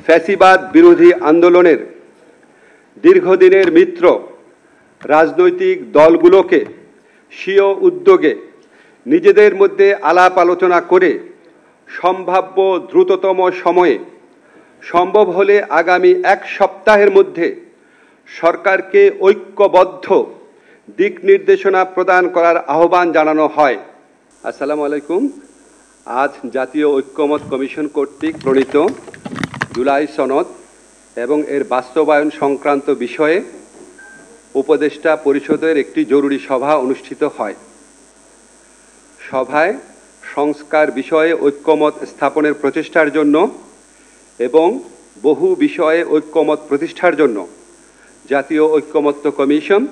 ফ্যাসিবাদ বিরোধী আন্দোলনের দীর্ঘদিনের মিত্র রাজনৈতিক দলগুলোকে স্বীয় উদ্যোগে নিজেদের মধ্যে আলাপ আলোচনা করে সম্ভাব্য দ্রুততম সময়ে সম্ভব হলে আগামী এক সপ্তাহের মধ্যে সরকারকে ঐক্যবদ্ধ দিক নির্দেশনা প্রদান করার আহ্বান জানানো হয়। আসসালামু আলাইকুম। আজ জাতীয় ঐক্যমত কমিশন কর্তৃক প্রণীত জুলাই সনদ এবং এর বাস্তবায়ন সংক্রান্ত বিষয়ে উপদেষ্টা পরিষদের একটি জরুরি সভা অনুষ্ঠিত হয়। সভায় সংস্কার বিষয়ে ঐক্যমত স্থাপনের প্রচেষ্টার জন্য এবং বহু বিষয়ে ঐক্যমত প্রতিষ্ঠার জন্য জাতীয় ঐক্যমত্য কমিশন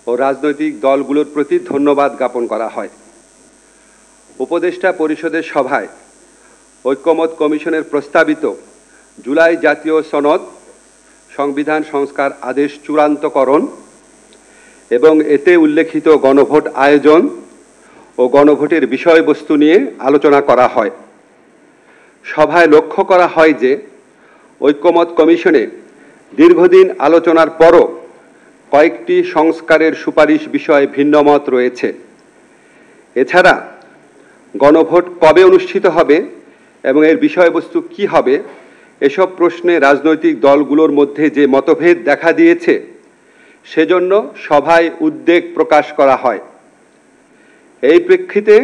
ও রাজনৈতিক দলগুলোর প্রতি ধন্যবাদ জ্ঞাপন করা হয়। উপদেষ্টা পরিষদের সভায় ঐক্যমত কমিশনের প্রস্তাবিত জুলাই জাতীয় সনদ সংবিধান সংস্কার আদেশ চূড়ান্তকরণ এবং এতে উল্লেখিত গণভোট আয়োজন ও গণভোটের বিষয়বস্তু নিয়ে আলোচনা করা হয়। সভায় লক্ষ্য করা হয় যে ঐক্যমত কমিশনে দীর্ঘদিন আলোচনার পরও কয়েকটি সংস্কারের সুপারিশ বিষয়ে ভিন্নমত রয়েছে। এছাড়া গণভোট কবে অনুষ্ঠিত হবে এবং এর বিষয়বস্তু কি হবে এসব প্রশ্নে রাজনৈতিক দলগুলোর মধ্যে যে মতভেদ দেখা দিয়েছে সেজন্য সভায় উদ্বেগ প্রকাশ করা হয়। এই প্রেক্ষিতে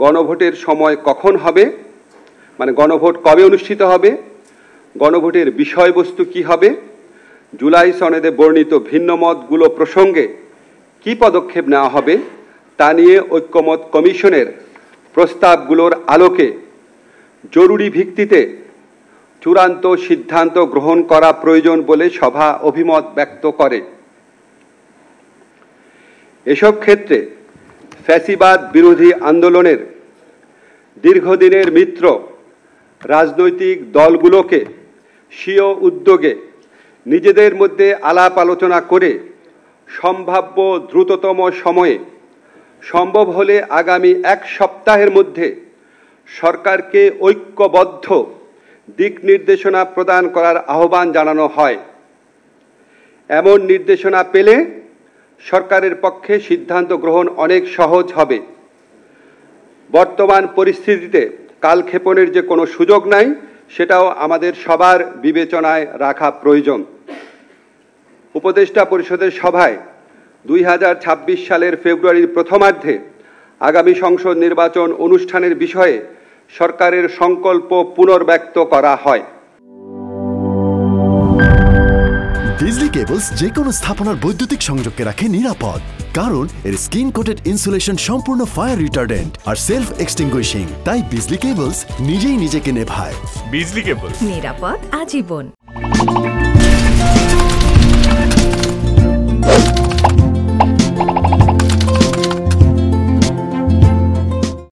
গণভোটের সময় কখন হবে, মানে গণভোট কবে অনুষ্ঠিত হবে, গণভোটের বিষয়বস্তু কি হবে, জুলাই সনদে বর্ণিত ভিন্নমতগুলো প্রসঙ্গে কি পদক্ষেপ নেওয়া হবে তা নিয়ে ঐক্যমত কমিশনের প্রস্তাবগুলোর আলোকে জরুরি ভিত্তিতে চূড়ান্ত সিদ্ধান্ত গ্রহণ করা প্রয়োজন বলে সভা অভিমত ব্যক্ত করে। এসব ক্ষেত্রে ফ্যাসিবাদ বিরোধী আন্দোলনের দীর্ঘদিনের মিত্র রাজনৈতিক দলগুলোকে স্বীয় উদ্যোগে নিজেদের মধ্যে আলাপ আলোচনা করে সম্ভাব্য দ্রুততম সময়ে সম্ভব হলে আগামী এক সপ্তাহের মধ্যে সরকারকে ঐক্যবদ্ধ দিক নির্দেশনা প্রদান করার আহ্বান জানানো হয়। এমন নির্দেশনা পেলে সরকারের পক্ষে সিদ্ধান্ত গ্রহণ অনেক সহজ হবে। বর্তমান পরিস্থিতিতে কালক্ষেপণের যে কোনো সুযোগ নাই সেটাও আমাদের সবার বিবেচনায় রাখা প্রয়োজন। উপদেষ্টা পরিষদের সভায় 2026 সালের ফেব্রুয়ারির প্রথমার্ধে আগামী সংসদ নির্বাচন অনুষ্ঠানের বিষয়ে সরকারের সংকল্প পুনর্ব্যক্ত করা হয়। বিজলি কেবলস যে কোনো স্থাপনার বৈদ্যুতিক সংযোগকে রাখে নিরাপদ, কারণ এর স্কিন কোটেড ইনসুলেশন সম্পূর্ণ ফায়ার রিটার্ডেন্ট আর সেলফ এক্সটিংগুইশিং। তাই বিজলি কেবলস নিজেই নিজেকে নেভায়। বিজলি কেবল, নিরাপদ আজীবন।